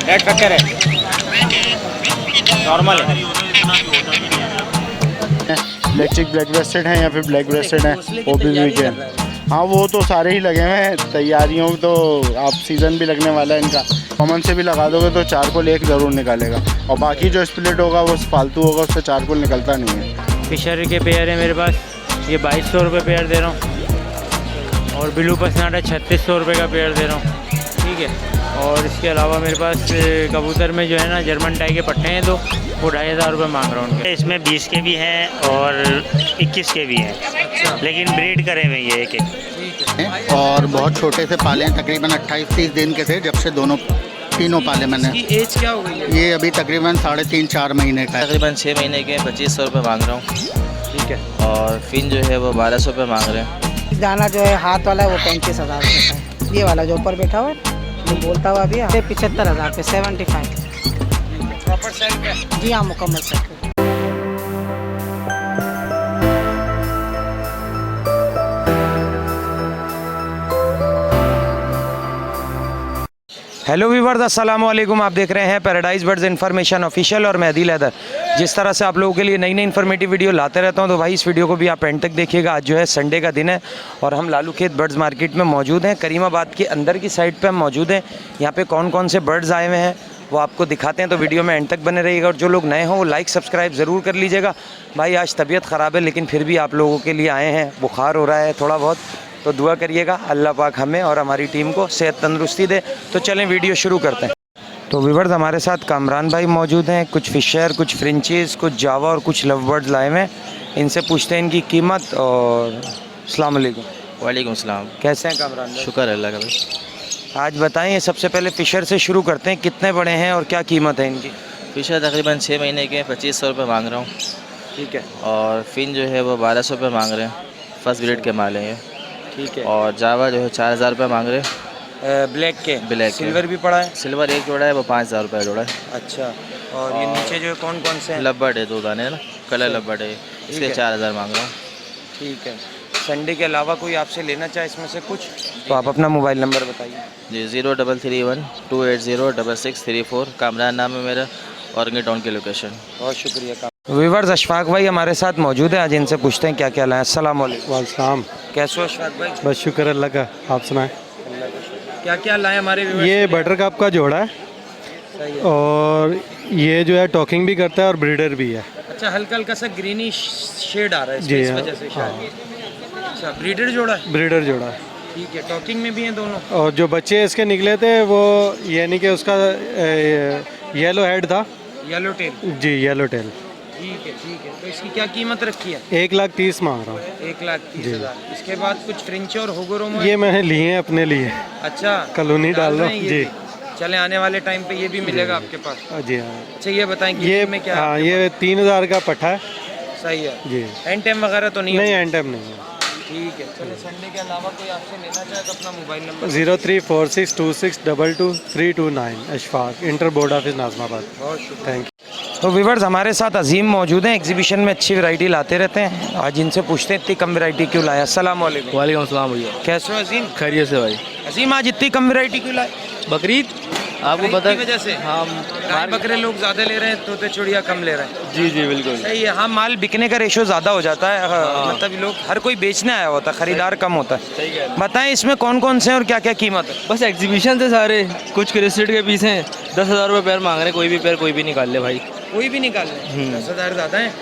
Red factor है, normal है। Black चिक ब्लैक ब्रेस्टेड है या फिर ब्लैक ब्रेस्टेड है, वो भी वीकेंड। हाँ वो तो सारे ही लगे हुए हैं तैयारियों, तो आप सीज़न भी लगने वाला है इनका। कॉमन से भी लगा दोगे तो चारकोल एक ज़रूर निकालेगा, और बाकी जो स्प्लिट होगा वो फालतू होगा, उससे चारकोल निकलता नहीं है। फिशर के पेयर है मेरे पास, ये 2200 रुपये पेयर दे रहा हूँ, और ब्लू पसनाटा 3600 रुपये का पेयर दे रहा हूँ, ठीक है। और इसके अलावा मेरे पास कबूतर में जो है ना जर्मन टाई के पट्टे हैं, तो वो 2500 रुपये मांग रहा हूँ उनके। इसमें 20 के भी हैं और 21 के भी हैं, लेकिन ब्रीड करे हुए ये एक एक। और बहुत छोटे से पाले हैं, तकरीबन 28-30 दिन के थे जब से तीनों पाले मैंने। एज क्या हो गई है? ये अभी तकरीबन 3.5-4 महीने का है। तकरीबन 6 महीने के 2500 रुपये मांग रहा हूँ, ठीक है। और फिन जो है वो 1200 रुपये मांग रहे हैं। दाना जो है हाथ वाला है वो 35,000 रुपये का है। ये वाला जो ऊपर बैठा हुआ है जो बोलता हुआ भी है 75,000 पे 75। प्रॉपर सेल पे? जी हाँ, मुकम्मल सेट। हेलो व्यूअर्स, अस्सलाम वालेकुम। आप देख रहे हैं पैराडाइज बर्ड्स इन्फॉर्मेशन ऑफिशियल, और मैं आदिल हैदर। जिस तरह से आप लोगों के लिए नई नई इन्फॉर्मेटिव वीडियो लाते रहता हूं, तो भाई इस वीडियो को भी आप एंड तक देखिएगा। आज जो है संडे का दिन है और हम लालू खेत बर्ड्स मार्केट में मौजूद हैं। करीमाबाद के अंदर की साइड पे हम मौजूद हैं। यहाँ पे कौन कौन से बर्ड्स आए हुए हैं वो आपको दिखाते हैं, तो वीडियो में एंड तक बने रहिएगा। और जो लोग नए हों वो लाइक सब्सक्राइब ज़रूर कर लीजिएगा। भाई आज तबीयत ख़राब है, लेकिन फिर भी आप लोगों के लिए आए हैं। बुखार हो रहा है थोड़ा बहुत, तो दुआ करिएगा अल्लाह पाक हमें और हमारी टीम को सेहत तंदुरुस्ती दे। तो चलें वीडियो शुरू करते हैं। तो व्यूअर्स, हमारे साथ कामरान भाई मौजूद हैं। कुछ फिशर, कुछ फ्रेंचीज़, कुछ जावा और कुछ लव बर्ड्स लाए हुए हैं। इनसे पूछते हैं इनकी कीमत। और अस्सलाम वालेकुम। वालेकुम सलाम। कैसे हैं कामरान भाई? शुक्र है अल्लाह का भाई। आज बताएं, सबसे पहले फ़िशर से शुरू करते हैं। कितने बड़े हैं और क्या कीमत है इनकी? फिशर तकरीबन 6 महीने के 2500 रुपये मांग रहा हूँ, ठीक है। और फिन जो है वो 1200 रुपये मांग रहे हैं। फर्स्ट ग्रेड के माल हैं ये, ठीक है। और जावा जो है 4000 रुपये मांग रहे हैं। ब्लैक के? ब्लैक के। सिल्वर भी पड़ा है? सिल्वर एक जोड़ा है, वो 5000 रुपये जोड़ा है। अच्छा। और ये नीचे जो है कौन कौन से हैं? लबर्ड है, 2 दाने है ना, कलर लबर्ड है, इसके 4000 मांग रहा हूँ। ठीक है। संडे के अलावा कोई आपसे लेना चाहे इसमें से कुछ, तो आप अपना मोबाइल नंबर बताइए। जी 0331-280-6634। कामरान नाम है मेरा, और टाउन की लोकेशन। बहुत शुक्रिया। व्यूअर्स, अशफाक भाई हमारे साथ मौजूद है। आज इनसे पूछते हैं क्या क्या लाए। अस्सलाम वालेकुम। वालेकुम। कैसे हो अशफाक भाई? बस शुक्र अल्लाह का, आप सुनाएं। क्या क्या लाए हमारे व्यूअर्स? ये बटर कप का जोड़ा है, सही है। और ये जो है टॉकिंग भी करता है और ब्रीडर भी है। अच्छा, हल्का हल्का सा ग्रीनी शेड आ रहा है जी इस हाँ, वजह से शायद। अच्छा, ब्रीडर जोड़ा है? ब्रीडर जोड़ा है। ठीक है। टॉकिंग में भी हैं दोनों? और जो बच्चे इसके निकले थे वो यानी कि उसका येलो हेड था। Yellow tail? जी, येलो टेल। ठीक है, ठीक है। तो इसकी क्या कीमत रखी है? 1,30,000 मांग रहा हूँ। 1,30,000। इसके बाद कुछ फ्रेंच और होगोरोमो? ये मैंने लिए हैं अपने लिए। अच्छा, कॉलोनी डाल रहा रहे हूँ हैं जी। ये भी? चले आने वाले टाइम पे ये भी मिलेगा आपके पास? जी हाँ। अच्छा, ये बताएं कि ये में क्या? हाँ, ये 3,000 का पट्टा है। सही है जी। एंड टाइम वगैरह तो नहीं? नहीं, एंड टाइम नहीं है। ठीक है। चलिए, संडे के अलावा कोई आपसे लेना चाहे तो अपना mobile number. 0346262239। Ashfaq, inter board office Nazimabad. बहुत शुक्रिया। Thank you. तो व्यूअर्स, हमारे साथ अजीम मौजूद हैं। एग्जीबिशन में अच्छी वैरायटी लाते रहते हैं। आज इनसे पूछते हैं इतनी कम वैरायटी क्यों लाया। अस्सलाम वालेकुम। वालेकुम सलाम भैया। कैसे हो अजीम? खैरियत से भाई। अजीम, आज इतनी कम वैरायटी क्यों लाए? बकरीद आपको पता की वजह से? हाँ, गाय बकरे लोग ज़्यादा ले रहे हैं, तोते चिड़िया कम ले रहे हैं। जी जी बिल्कुल सही है। हाँ, माल बिकने का रेशो ज़्यादा हो जाता है। मतलब लोग, हर कोई बेचने आया होता है, ख़रीदार कम होता है। बताएं इसमें कौन कौन से हैं और क्या क्या कीमत है? बस एग्जीबिशन से सारे कुछ क्रिस्टेड के पीस हैं। 10,000 रुपये पैर मांग रहे हैं। कोई भी पैर कोई भी निकाल ले भाई। कोई भी निकाल लें? 10,000 ज़्यादा है?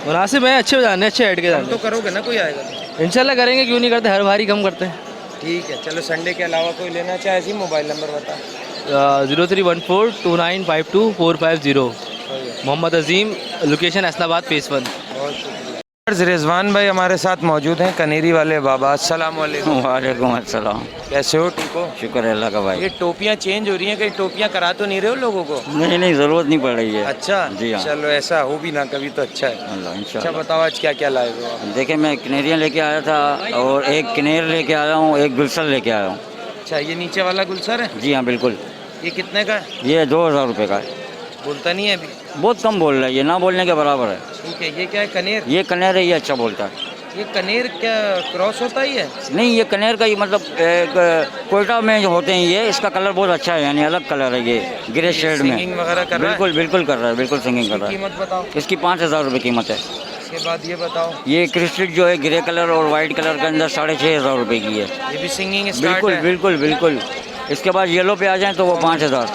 मुनासिब है, अच्छे जाने, अच्छे ऐड के कम तो जाने। करोगे ना, कोई आएगा तो? इंशाल्लाह करेंगे, क्यों नहीं करते, हर बारी कम करते हैं। ठीक है। चलो, संडे के अलावा कोई लेना चाहे जी, मोबाइल नंबर बता। 0314295245 मोहम्मद अजीम, लोकेशन इस्लामाबाद फेस 1। बहुत शुक्रिया। रिजवान भाई हमारे साथ मौजूद हैं, कनेरी वाले बाबा। अस्सलाम वालेकुम। वालेकुम अस्सलाम। कैसे हो? ठीक हो? शुक्र है अल्लाह का भाई। ये टोपियाँ चेंज हो रही हैं, कहीं टोपियाँ करा तो नहीं रहे हो लोगों को? नहीं नहीं, ज़रूरत नहीं पड़ रही है। अच्छा जी हाँ। चलो, ऐसा हो भी ना कभी तो अच्छा है। अल्लाह अच्छा इंशाल्लाह। बताओ, आज क्या क्या लाए हो आप? देखिए, मैं कनेरियाँ लेके आया था, और एक कनेर लेके आया हूँ, एक गुलशन लेके आया हूँ। अच्छा, ये नीचे वाला गुलसर है? जी हाँ बिल्कुल। ये कितने का है? ये 2,000 रुपये का है। बोलता नहीं है अभी? बहुत कम बोल रहा है, ये ना बोलने के बराबर है। ठीक है। ये क्या है? कनेर? ये कनेर है, ये अच्छा बोलता है। ये कनेर क्या क्रॉस होता ही है? नहीं, ये कनेर का ही मतलब कोयटा में जो होते हैं ये, इसका कलर बहुत अच्छा है, यानी अलग कलर है ये, ग्रे शेड में। सिंगिंग वगैरह कर रहा है? बिल्कुल बिल्कुल कर रहा है, बिल्कुल सिंगिंग कर रहा है। कीमत बताओ। इसकी 5,000 रुपये कीमत है। इसके बाद ये बताओ। ये क्रिस्टल जो है ग्रे कलर और वाइट कलर के अंदर 6,500 रुपये की है। ये भी सिंगिंग स्टार्ट बिल्कुल है? बिल्कुल बिल्कुल। इसके बाद येलो पे आ जाएं तो वो 5,000।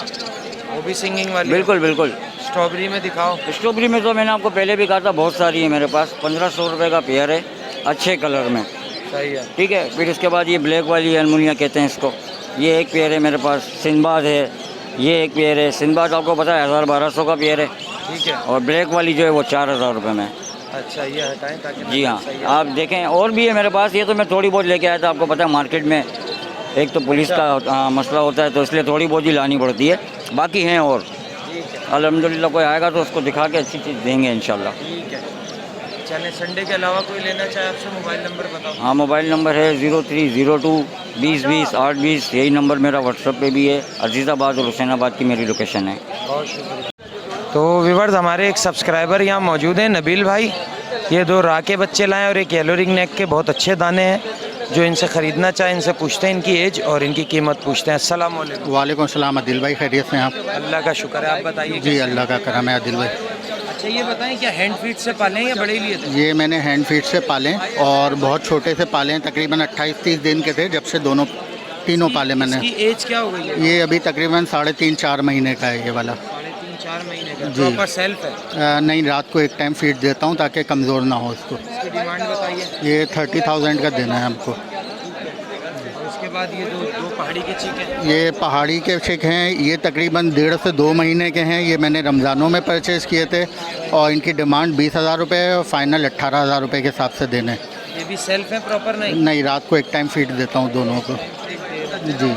वो भी सिंगिंग वाली? बिल्कुल बिल्कुल। स्ट्रॉबेरी में दिखाओ। स्ट्रॉबेरी में तो मैंने आपको पहले भी कहा था, बहुत सारी है मेरे पास। 1,500 रुपये का पेयर है, अच्छे कलर में। सही है। ठीक है। फिर इसके बाद ये ब्लैक वाली अनमुनिया कहते हैं इसको, ये एक पेयर है मेरे पास। सिंदबाद है, ये एक पेयर है। सिंदबाद आपको पता है 1,000-1,200 का पेयर है। ठीक है। और ब्लैक वाली जो है वो 4,000 रुपये में। अच्छा, ये हटाएं ताकि जी हाँ, सही है। आप देखें और भी है मेरे पास। ये तो मैं थोड़ी बहुत लेके आया था, आपको पता है मार्केट में एक तो पुलिस का मसला होता है, तो इसलिए थोड़ी बहुत ही लानी पड़ती है। बाकी हैं और अल्हम्दुलिल्लाह, कोई आएगा तो उसको दिखा के अच्छी चीज़ देंगे इंशाल्लाह। ठीक है। चले, संडे के अलावा कोई लेना चाहे आपसे मोबाइल नंबर बताओ। हाँ, मोबाइल नंबर है 0302 20 20 820। यही नंबर मेरा व्हाट्सएप पे भी है। अजीज़ाबाद और हुसैनाबाद की मेरी लोकेशन है। बहुत शुक्रिया। तो व्यूअर्स, हमारे एक सब्सक्राइबर यहाँ मौजूद हैं, नबील भाई। ये 2 राह के बच्चे लाए और एक येलो रिंग नेक के बहुत अच्छे दाने हैं। जो इनसे ख़रीदना चाहे इनसे पूछते हैं इनकी एज और इनकी कीमत पूछते हैं। अस्सलाम वालेकुम। वालेकुम सलाम आदिल भाई, खैरियत से हैं आप? अल्लाह का शुक्र है, आप बताइए। जी अल्लाह का करम है आदिल भाई। अच्छा, ये बताएं क्या हैंड फीड से पाले हैं या बड़े ही लिए थे? ये मैंने हैंड फीड से पाले और बहुत छोटे से पाले हैं, तकरीबन 28-30 दिन के थे जब से तीनों पाले मैंने। इसकी एज क्या हो गई है? ये अभी तकरीबन 3.5-4 महीने का है ये वाला। 3.5-4 महीने का। जी। प्रॉपर सेल्फ है? नहीं, रात को एक टाइम फीड देता हूँ ताकि कमज़ोर ना हो इसको। इसकी डिमांड बताइए। ये 30,000 का देना है हमको। और उसके बाद ये दो पहाड़ी के चीक हैं? ये पहाड़ी के चिक हैं, ये तकरीबन 1.5 से 2 महीने के हैं। ये मैंने रमज़ानों में परचेज़ किए थे और इनकी डिमांड 20,000 रुपये है और फाइनल 18,000 रुपये के हिसाब से देने। ये भी सेल्फ है प्रॉपर? नहीं, रात को एक टाइम फीड देता हूँ दोनों को। जी।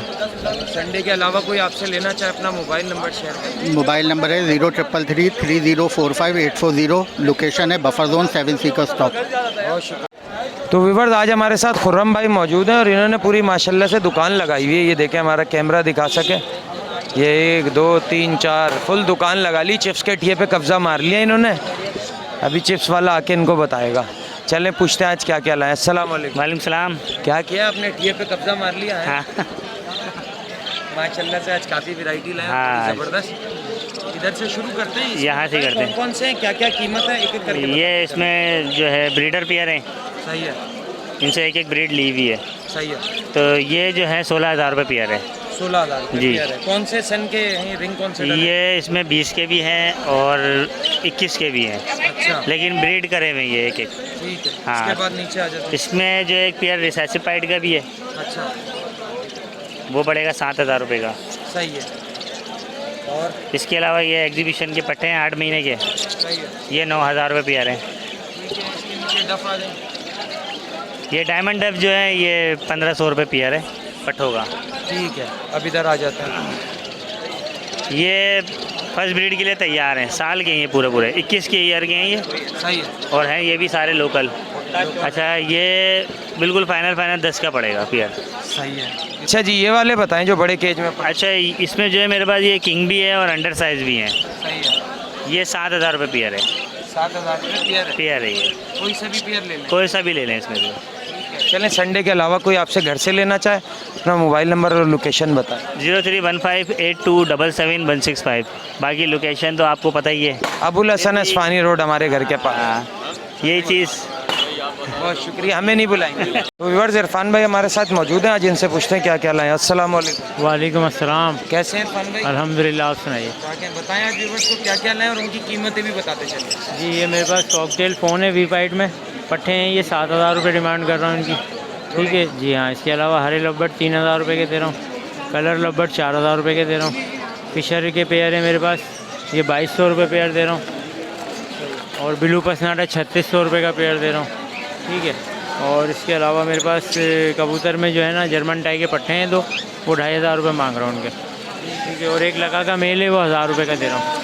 संडे के अलावा कोई आपसे लेना चाहे अपना मोबाइल नंबर शेयर करें। मोबाइल नंबर है 0333 3045 840। लोकेशन है बफर जोन 7C का स्टॉप। बहुत शुक्रिया। तो व्यूअर्स, आज हमारे साथ खुर्रम भाई मौजूद हैं और इन्होंने पूरी माशाल्लाह से दुकान लगाई हुई है। ये देखें, हमारा कैमरा दिखा सके। ये 1 2 3 4 फुल दुकान लगा ली। चिप्स के ठिए पे कब्ज़ा मार लिया इन्होंने। अभी चिप्स वाला आके इनको बताएगा। चलें, पूछते हैं आज क्या क्या लाए। अस्सलाम वालेकुम। वालेकुम सलाम। क्या किया आपने? ठिए पे कब्ज़ा मार लिया है? हाँ माशाल्लाह से आज काफ़ी वैरायटी लाए हैं। हाँ। ज़बरदस्त। इधर से शुरू करते हैं। यहाँ से करते हैं। कौन से हैं, क्या क्या कीमत है, एक एक करके बताओ। ये इसमें जो है ब्रीडर पेयर हैं, सही है। इनसे एक एक ब्रीड ली हुई है। सही है। तो ये जो है 16,000 रुपये पेयर है। 16,000 जी। है। कौन से सन के हैं रिंग? कौन से? ये इसमें 20 के भी हैं और 21 के भी हैं, अच्छा, लेकिन ब्रीड करे हुए ये एक एक। ठीक है। हाँ। इसके बाद नीचे आ जाते हैं। इसमें जो एक पेयर रिसेसिव पाइड का भी है, अच्छा, वो पड़ेगा 7,000 रुपये का। सही है। और इसके अलावा ये एग्जीबिशन के पट्टे हैं 8 महीने के, सही है। ये 9,000 रुपये पेयर हैं। ठीक है। इसके नीचे डफ आ जाए। ये डायमंड डब जो है ये 1,500 रुपये पेयर है पट्ठों का। ठीक है। अब इधर आ जाते हैं। ये फर्स्ट ब्रीड के लिए तैयार हैं, साल के हैं ये पूरे 21 के ईयर के हैं ये, सही है। और हैं ये भी सारे लोकल। अच्छा, ये बिल्कुल फाइनल 10 का पड़ेगा पेयर। सही है। अच्छा जी, ये वाले बताएं जो बड़े केज में। अच्छा, इसमें जो है मेरे पास ये किंग भी है और अंडर साइज़ भी हैं। सही है। ये 7,000 रुपये पेयर है। 7,000 रुपये पेयर है। पेयर है ये, कोई सा भी पेयर ले लें? कोई सा भी ले लें इसमें से। चलें, संडे के अलावा कोई आपसे घर से लेना चाहे अपना मोबाइल नंबर और लोकेशन बताएं। 031582771165। बाकी लोकेशन तो आपको पता ही है, अबुल हसन अस्फानी रोड हमारे घर के पास। हाँ, यही चीज़। बहुत शुक्रिया, हमें नहीं बुलाएंगे। तो व्यूअर्स, इरफान भाई हमारे साथ मौजूद हैं, आज इनसे पूछते हैं क्या क्या लाए। अस्सलाम वालेकुम। वालेकुम अस्सलाम। कैसे हैं इरफान भाई? अल्हम्दुलिल्लाह, आप सुनाइए। बताएं आज व्यूअर्स को क्या क्या लाए और उनकी कीमतें भी बताते चलिए। जी, ये मेरे पास कॉकटेल फ़ोन है वी5 में, पट्टे हैं ये 7,000 रुपये डिमांड कर रहा हूँ इनकी। ठीक है जी हाँ। इसके अलावा हरे लब्बट 3,000 रुपये के दे रहा हूँ, कलर लब्बट 4,000 रुपये के दे रहा हूँ। फिशर के पेयर है मेरे पास, ये 2,200 रुपये पेयर दे रहा हूँ। और ब्लू पसनाटा 3,600 रुपये का पेयर दे रहा हूँ। ठीक है। और इसके अलावा मेरे पास कबूतर में जो है ना जर्मन टाई के पट्टे हैं 2, वो 2,500 रुपये मांग रहा हूँ उनके। ठीक है। और एक लगा का मेल है, वो 1,000 रुपये का दे रहा हूँ।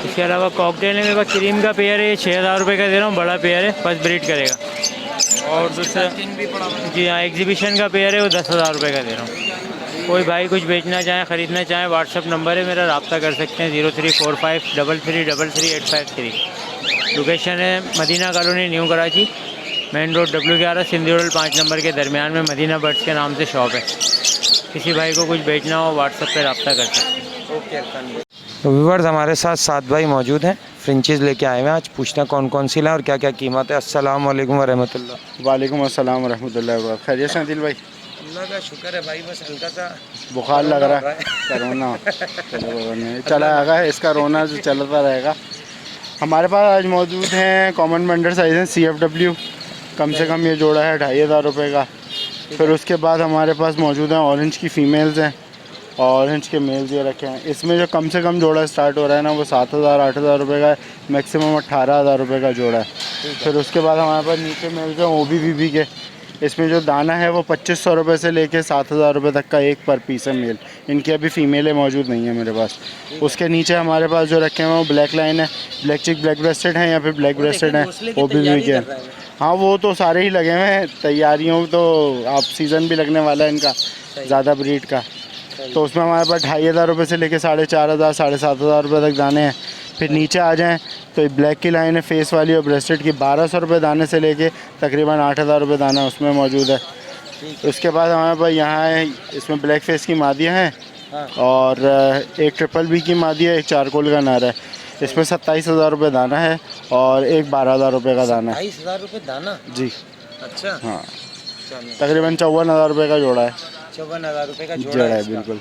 इसके अलावा कॉकटेल है मेरे पास, क्रीम का पेयर है, ये 6,000 रुपये का दे रहा हूँ, बड़ा पेयर है, फर्स्ट ब्रीड करेगा। और दूसरा जी हाँ, एग्जीबिशन का पेयर है, वो 10,000 रुपये का दे रहा हूँ। कोई भाई कुछ बेचना चाहे, ख़रीदना चाहे, व्हाट्सअप नंबर है मेरा, रब्ता कर सकते हैं 0345333853। लोकेशन है Madina colony, new Karachi. Main road W11 Sindhi road 5 number के दरमियान में मदीना बर्ड्स के नाम से शॉप है। किसी भाई को कुछ बेचना हो व्हाट्सएप पे रब्ता कर सकते हैं। तो व्यूअर्स हमारे साथ 7 भाई मौजूद हैं, फ्रेंचीज़ लेके आए हैं। आज पूछना कौन कौन सी लाए और क्या क्या कीमत है। अस्सलाम वालेकुम वरहमतुल्लाह। वालेकुम अस्सलाम वरहमतुल्लाहि वबरकातुहू। खैरियत से दिल भाई? अल्लाह का शुक्र है भाई, बस हल्का सा बुखार लग रहा है, कोरोना चला आएगा, इसका रोना जो चलता रहेगा। हमारे पास आज मौजूद हैं कॉमन वेंडर साइज़ हैं CFW, कम से कम ये जोड़ा है 2500 रुपये का। फिर उसके बाद हमारे पास मौजूद हैं ऑरेंज की फ़ीमेल्स हैं, ऑरेंज के मेल्स ये रखे हैं। इसमें जो कम से कम जोड़ा स्टार्ट हो रहा है ना वो 7000 8000 रुपये का है, मैक्सिमम 18000 रुपये का जोड़ा है। फिर उसके बाद हमारे पास नीचे मेल्स हैं OBBB के, इसमें जो दाना है वो 2500 रुपये से लेके 7000 रुपये तक का एक पर पीस है मेल। इनकी अभी फ़ीमेलें मौजूद नहीं है मेरे पास। उसके नीचे हमारे पास जो रखे हैं वो ब्लैक लाइन है, ब्लैक चिक ब्लैक ब्रेस्टेड है या फिर ब्लैक ब्रेस्टेड है OBBB के। हाँ वो तो सारे ही लगे हुए हैं तैयारियों, तो आप सीज़न भी लगने वाला है इनका ज़्यादा ब्रीड का। तो उसमें हमारे पास 2500 रुपये से लेके 4500 7500 रुपये तक दाने हैं। फिर नीचे आ जाएं तो ब्लैक की लाइन है फेस वाली और ब्रेस्टेड की 1200 रुपये दाने से लेके तकरीबन 8000 रुपये दाना उसमें मौजूद है। उसके बाद हमारे पास यहाँ है, इसमें ब्लैक फेस की मादियाँ हैं और एक ट्रिपल B की मादी है, एक चारकोल का नारा है। इसमें 27000 रुपये दाना है और एक 12000 रुपये का दाना है। 28000 रुपये दाना? जी अच्छा हाँ, तकरीबन 54,000 रुपये का जोड़ा है। 54,000 रुपये का जोड़ा है बिल्कुल।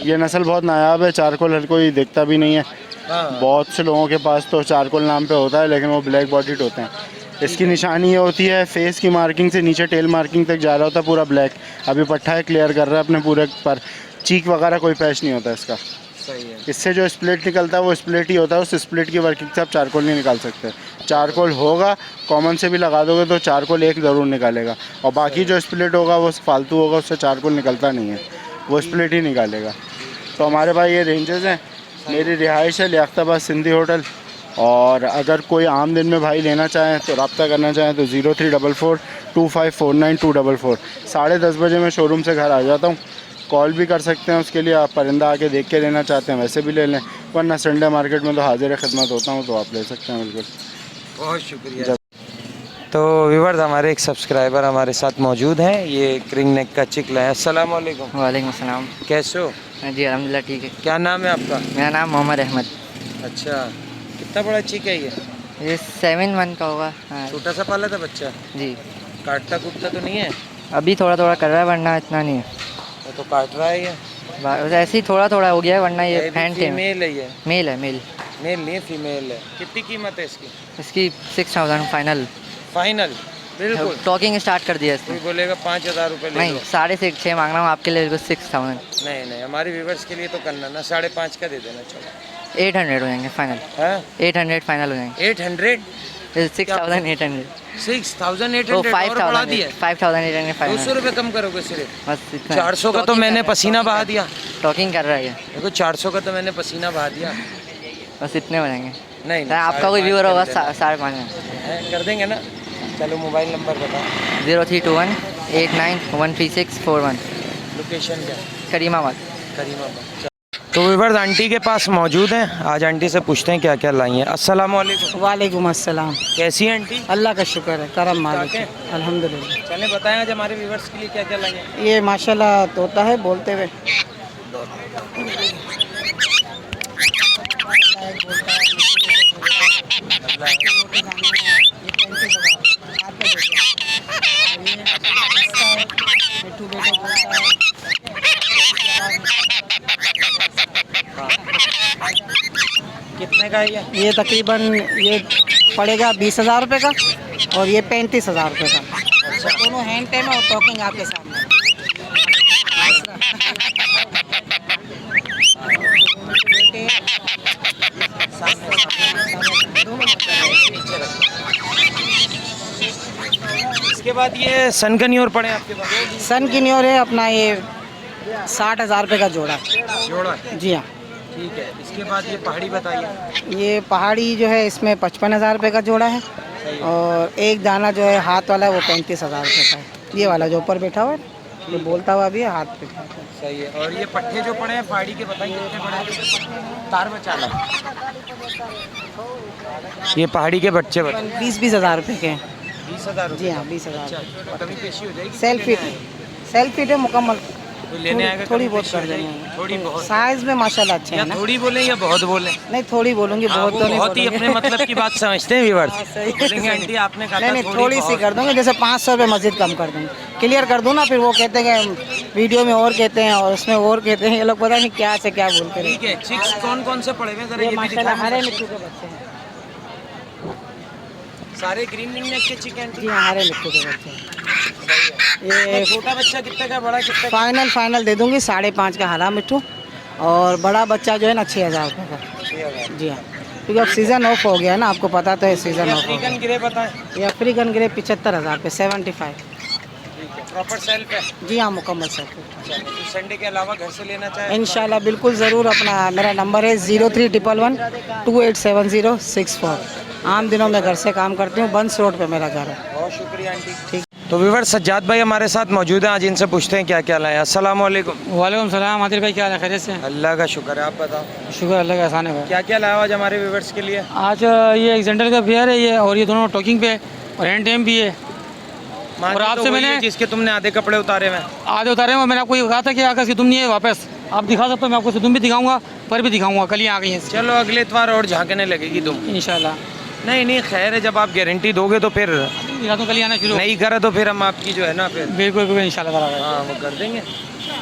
ये नस्ल बहुत नायाब है, चारकोल हर कोई देखता भी नहीं है। बहुत से लोगों के पास तो चारकोल नाम पे होता है लेकिन वो ब्लैक बॉडीड होते हैं। इसकी निशानी ये होती है फेस की मार्किंग से नीचे टेल मार्किंग तक जा रहा होता है पूरा ब्लैक। अभी पट्टा है, क्लियर कर रहा है अपने पूरे पर, चीक वगैरह कोई पैच नहीं होता इसका। सही है। इससे जो स्प्लिट निकलता है वो स्प्लिट ही होता है, उस स्प्लिट की वर्किंग से आप चारकोल नहीं निकाल सकते। चारकोल होगा कॉमन से भी लगा दोगे तो चारकोल एक ज़रूर निकालेगा, और बाकी जो स्प्लिट होगा वो फालतू होगा, उससे चारकोल निकलता नहीं है, वो स्प्लिट ही निकालेगा। तो हमारे पास ये रेंजेस हैं। मेरी रिहाइश है लियाकताबाद सिंधी होटल, और अगर कोई आम दिन में भाई लेना चाहें तो रब्ता करना चाहें तो 0344 2549 244। 10:30 बजे मैं शोरूम से घर आ जाता हूँ। कॉल भी कर सकते हैं, उसके लिए आप परिंदा आके देख के लेना चाहते हैं वैसे भी ले लें, वरना संडे मार्केट में तो हाजिर खिदमत होता हूँ तो आप ले सकते हैं बिल्कुल। बहुत शुक्रिया। तो व्यूअर्स हमारे एक सब्सक्राइबर हमारे साथ मौजूद हैं, ये क्रिंग नेक का चिकला है। अस्सलाम वालेकुम। वालेकुम अस्सलाम। कैसे हो? जी अल्हम्दुलिल्लाह ठीक है। क्या नाम है आपका? मेरा नाम मोहम्मद अहमद। अच्छा, कितना बड़ा चिक है ये 7 मंथ का होगा। हाँ छोटा सा पाला था बच्चा? जी। काटता कुटता तो नहीं है? अभी थोड़ा थोड़ा कर रहा है वरना इतना नहीं है। तो काट रहा है ये? ऐसे ही थोड़ा थोड़ा हो गया है वरना ये फैंट है। मेल है ये? मेल है, मेल नहीं फीमेल है। कितनी कीमत है इसकी? इसकी 6000 फाइनल। फाइनल बिल्कुल? टॉकिंग स्टार्ट कर दिया इसने। कोई बोलेगा 5000 रुपये ले नहीं, लो। 6.5 मांग रहा हूँ आपके लिए, 6000। नहीं हमारे व्यूवर्स के लिए तो करना ना, 5.5 का दे देना। चलो 800 हो जाएंगे फाइनल। हाँ 800 फाइनल हो जाएंगे। 800? 6800। 6800 तो और बढ़ा दिया? 5800 फाइनल। 200 रुपये कम करोगे सिर्फ? बस इतना। 400 का तो मैंने पसीना बहा दिया। टॉकिंग कर रहा है ये। देखो 400 का तो मैंने पसीना बहा दिया। बस इतने हो जाएंगे। नहीं आपका कोई व्यूअर होगा 5.5 कर देंगे ना। चलो मोबाइल नंबर बताओ। 0321 89 13641। लोकेशन क्या? करीमाबाद। करीमाबाद। तो व्यूअर्स आंटी के पास मौजूद हैं, आज आंटी से पूछते हैं क्या क्या लाई हैं। अस्सलाम वालेकुम। वालेकुम अस्सलाम। कैसी हैं आंटी? अल्लाह का शुक्र है, करम मालिक है, ठीक अल्हम्दुलिल्लाह। चलें बताएं आज हमारे व्यूअर्स के लिए क्या क्या लाई हैं। ये माशाल्लाह तोता है बोलते हुए। कितने का है ये तकरीबन ये पड़ेगा 20,000 रुपये का, और ये 35,000 रुपये का। अच्छा। दोनों हैंड टाइम और टॉकिंग आपके सामने। इसके बाद ये सन कन्योर पड़े आपके पास? सन की न्योर है अपना, ये 60,000 रुपये का जोड़ा। जोड़ा? जी हाँ। ठीक है। इसके बाद ये पहाड़ी बताइए। ये पहाड़ी जो है इसमें 55,000 रुपये का जोड़ा है, और एक दाना जो है हाथ वाला है वो 35,000 रुपये का है। ये वाला जो ऊपर बैठा हुआ है, ये बोलता हुआ भी है, हाथ पे। सही है। और ये पट्टे जो पड़े हैं पहाड़ी के बताइए कितने पड़े हैं? तार बचा लो। ये पहाड़ी के बच्चे बताइए। 20,000 रुपये के हैं। 20,000 जी हाँ 20,000। कमी पेशी हो जाएगी। सेल्फ फिट है मुकम्मल। कोई लेने आएगा थोड़ी कमी बहुत पेशी हो कर जाएगी? देंगे। थोड़ी बहुत साइज में माशाल्लाह अच्छे या हैं ना। थोड़ी बोले या बहुत बोले? नहीं थोड़ी बोलूंगी, बहुत तो नहीं बहुत ही बोलूंगी। अपने मतलब की बात समझते हैं व्यूअर्स। सही बोलेंगे आंटी आपने कहा था नहीं थोड़ी सी कर दूंगी, जैसे 500 रुपये मस्जिद कम कर दूंगी, क्लियर कर दूँ ना। फिर वो कहते हैं कि वीडियो में और कहते हैं और उसमें और कहते हैं, ये लोग पता नहीं क्या से क्या बोलते हैं। ठीक है, चिक्स कौन कौन से पड़े हुए हैं जरा ये ये भी माशाल्लाह दिखाओ। हरे मिट्टू के बच्चे हैं। सारे ग्रीन रिंग नेक के चिकन। जी हाँ हरे मिट्टू के बच्चे हैं। ये छोटा बच्चा कितने का, बड़ा कितने का? फाइनल दे दूंगी 5.5 का हरा मिट्टू, और बड़ा बच्चा जो है ना 6,000 रुपये का। जी हाँ, क्योंकि अब सीज़न ऑफ हो गया है ना, आपको पता तो है सीज़न ऑफ हो गया। अफ्रीकन ग्रे बताएं। ये अफ्रीकन ग्रे 75,000 रुपये 75। प्रॉपर सेल्फ है। जी हाँ मुकम्मल सर। तो संडे के अलावा घर से लेना चाहे इंशाल्लाह बिल्कुल ज़रूर। अपना मेरा नंबर है 0311 287064। आम दिनों में घर से काम करती हूँ, बंस रोड पे मेरा घर है। बहुत शुक्रिया आंटी। ठीक। तो व्यूअर्स सज्जाद भाई हमारे साथ मौजूद हैं, आज इनसे पूछते हैं क्या क्या लाए। अस्सलाम वालेकुम। वालेकुम सलाम आदिल भाई, क्या हाल है? खैरियत से? अल्लाह का शुक्र है, आप बताओ शुक्र अल्लाह का एहसान है भाई। क्या क्या लाया आज हमारे व्यूअर्स के लिए? आज ये एक जेंडल का फेयर है ये, और ये दोनों टॉकिंग पे और हैंड टाइम भी है। और आपसे मैंने जिसके तुमने आधे कपड़े उतारे हुए हैं। आधे उतारे हैं, मैंने आपको ये कहा था कि आकर तुम नहीं है वापस आप दिखा सकते हो, मैं आपको तुम भी दिखाऊंगा, पर भी दिखाऊंगा, कल ही आ गई है। चलो अगले इतवार और झांकने लगेगी तुम इंशाल्लाह। नहीं खैर है, जब आप गारंटी दोगे तो फिर दिखा दूँ, कल ही आना शुरू। नहीं करे तो फिर हम आपकी जो है ना फिर बिल्कुल बिल्कुल इंशाल्लाह बराबर। हाँ वो कर देंगे,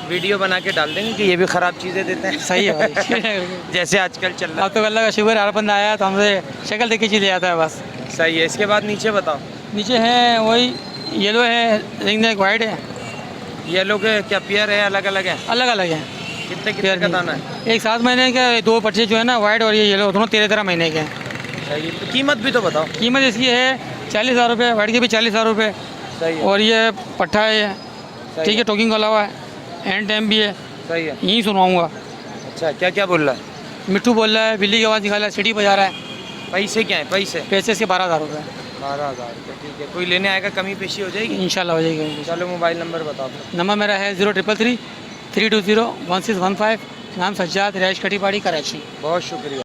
वीडियो बना के डाल देंगे कि ये भी ख़राब चीज़ें देते हैं। सही है भाई। जैसे आजकल चल रहा अब तो अल्लाह का शुक्र है, हर बंदा आया तो हमसे शक्ल देख के चीज़ ले आता है बस। सही है। इसके बाद नीचे बताओ। नीचे है वही येलो है, रिंग नेक वाइट है। येलो के क्या पेयर है, अलग अलग है? अलग अलग है। कितने कितने का दाना है? एक 7 महीने के, 2 पर्चे जो है ना वाइट और ये येलो, दोनों 13 महीने के हैं। सही है। तो कीमत भी तो बताओ। कीमत इसकी है 40,000 रुपये, वाइट के भी 40,000 रुपये। सही है। और ये पट्ठा है, ठीक है, टोकिंग वाला हुआ है, हैंड टाइम भी है। सही है। यहीं सुनवाऊँगा। अच्छा क्या क्या बोल रहा है? मिट्टू बोल रहा है, बिल्ली की आवाज़ निकाला है, सीटी बजा रहा है। पैसे क्या है? पैसे इसके 12,000 रुपये। 12,000 रुपये। ठीक है, कोई लेने आएगा कमी पेशी हो जाएगी? इंशाल्लाह हो जाएगी। चलो मोबाइल नंबर बताओ। नंबर मेरा है 0333 320 1615। नाम सज्जाद, रिहाइश कटीपाड़ी, कराची। बहुत शुक्रिया।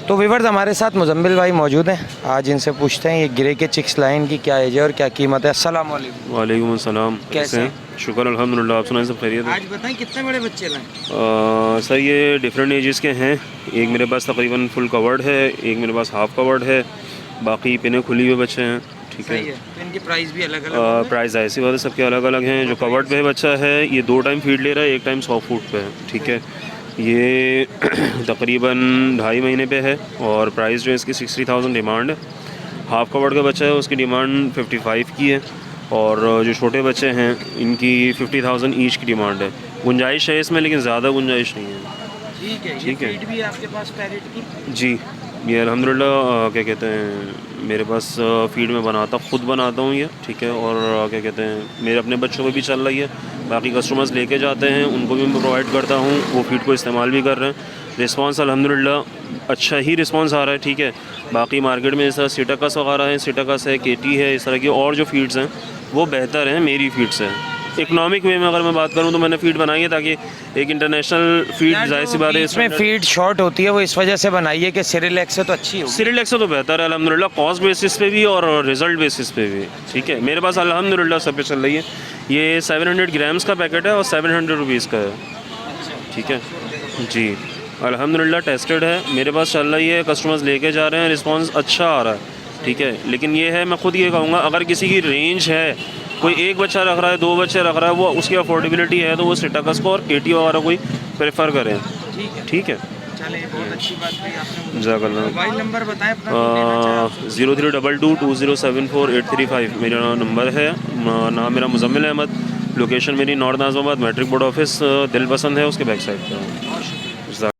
तो व्यूअर्स हमारे साथ मुजम्मिल भाई मौजूद हैं, आज इनसे पूछते हैं ये ग्रे के चिक्स लाइन की क्या एज है और क्या कीमत है। अस्सलाम वालेकुम। वालेकुम अस्सलाम। कैसे हैं? शुक्र अल्हम्दुलिल्लाह, आप सुनाएं सब खैरियत है? आज बताएं कितने बड़े बच्चे लाए? सर ये डिफरेंट एजेस के हैं, एक मेरे पास तकरीबन फुल कवर्ड है, एक मेरे पास हाफ कवर्ड है, बाकी पिने खुली हुए बच्चे हैं। ठीक है। तो इनकी प्राइस भी अलग अलग? प्राइस ऐसी बात है, सबके अलग अलग हैं। जो कवर्ड पे बच्चा है ये 2 टाइम फीड ले रहा है, 1 टाइम सॉफ्ट फूड पे है। ठीक है, ये तकरीबन 2.5 महीने पे है और प्राइस जो है इसकी 60,000 डिमांड है। हाफ कवर्ड का बच्चा है उसकी डिमांड 55 की है, और जो छोटे बच्चे हैं इनकी 50,000 ईच की डिमांड है। गुंजाइश है इसमें, लेकिन ज़्यादा गुंजाइश नहीं है। ठीक है। ठीक है। फीड भी आपके पास पैरेट की? जी, ये अल्हम्दुलिल्लाह क्या कहते हैं मेरे पास फीड में खुद बनाता हूँ ये। ठीक है, और क्या कहते हैं मेरे अपने बच्चों पे भी चल रही है, बाकी कस्टमर्स लेके जाते हैं उनको भी मैं प्रोवाइड करता हूँ, वो फीड को इस्तेमाल भी कर रहे हैं। रिस्पांस अल्हम्दुलिल्लाह अच्छा ही रिस्पांस आ रहा है। ठीक है, बाकी मार्केट में इस तरह सिटाकस वगैरह है, सिटाकस है, केटी है, इस तरह की और जो फीड्स हैं वो बेहतर हैं मेरी फीड से। इकोनॉमिक वे में अगर मैं बात करूं तो मैंने फीड बनाई है ताकि एक इंटरनेशनल फीड, जाहिर सी बात है इसमें फीड शॉर्ट होती है, वो इस वजह से बनाई है कि सिरिलेक्स से तो अच्छी हो। सिरिलेक्स से तो बेहतर है अल्हम्दुलिल्लाह, कॉस्ट बेसिस पे भी और रिज़ल्ट बेसिस पे भी। ठीक है, मेरे पास अल्हम्दुलिल्लाह सब पे चल रही है। ये 700 ग्राम्स का पैकेट है और 700 रुपीज़ का है। ठीक है जी, अल्हम्दुलिल्लाह टेस्टेड है, मेरे पास चल रही है, कस्टमर्स लेके जा रहे हैं, रिस्पांस अच्छा आ रहा है। ठीक है, लेकिन ये है मैं खुद ये कहूँगा अगर किसी की रेंज है, कोई एक बच्चा रख रहा है, 2 बच्चे रख रहा है, वो उसकी अफोर्डेबिलिटी है तो वो सिटाकस को और केटी वगैरह कोई प्रेफर करें। ठीक है, चलिए बहुत अच्छी बात कही आपने। जज़ाकल्लाह। मोबाइल नंबर बताएं अपना। 03222074 मेरा नंबर है। नाम मेरा मुजम्मिल अहमद, लोकेशन मेरी north Nazimabad matric board office Dilpasand है उसके बैक साइड पर।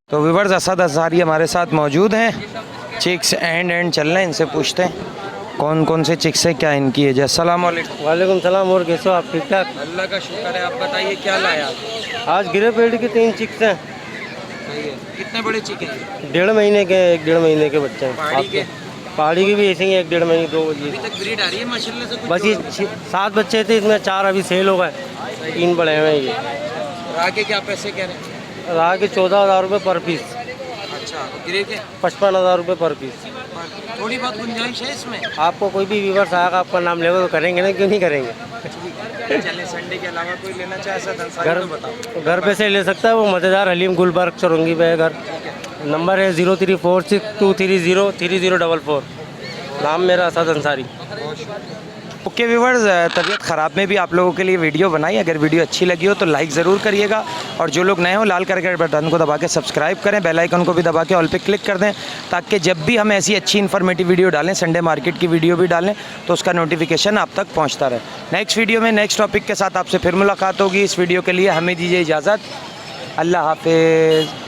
तो व्यूअर्स असद अंसारी हमारे साथ मौजूद हैं, चिक्स एंड चल रहे हैं, इनसे पूछते हैं कौन कौन से चिक्स है, क्या इनकी है। अस्सलाम वालेकुम। वालेकुम सलाम, और कैसे हो आप? ठीक ठाक, अल्लाह का शुक्र है। आप बताइए क्या लाया आज गिरे पेड़ की 3 चिक्स हैं। कितने बड़े चिक हैं? 1.5 महीने के, 1.5 महीने के बच्चे हैं। पहाड़ी के? पहाड़ी की भी ऐसे ही 1.5 महीने 2 बजे। अभी तक ब्रीड आ रही है माशाल्लाह से? बस ये 7 बच्चे थे, इसमें 4 अभी सेल हो गए, 3 बड़े हैं। ये राह के क्या पैसे कह रहे हैं? राह के 14,000 रुपये पर पीस। अच्छा, गिरे के? 55,000 रुपये पर पीस। थोड़ी बहुत गुंजाइश है इसमें। आपको कोई भी व्यूवर्स आएगा आपका नाम लेगा तो करेंगे ना, क्यों नहीं करेंगे। चले संडे के अलावा कोई लेना चाहे सर घर घर पे से ले सकता है वो मज़ेदार हलीम गुलबर्ग चौरंगी पे है घर। नंबर है 0346230304। नाम मेरा असद अंसारी। ओके व्यूवर्स, तबीयत ख़राब में भी आप लोगों के लिए वीडियो बनाई। अगर वीडियो अच्छी लगी हो तो लाइक ज़रूर करिएगा, और जो लोग नए हो लाल करके बटन को दबा के सब्सक्राइब करें, बेल आइकन को भी दबा के ऑल पे क्लिक कर दें, ताकि जब भी हम ऐसी अच्छी इन्फॉर्मेटिव वीडियो डालें, संडे मार्केट की वीडियो भी डालें, तो उसका नोटिफिकेशन आप तक पहुँचता रहे। नेक्स्ट वीडियो में नेक्स्ट टॉपिक के साथ आपसे फिर मुलाकात होगी। इस वीडियो के लिए हमें दीजिए इजाज़त। अल्लाह हाफिज़।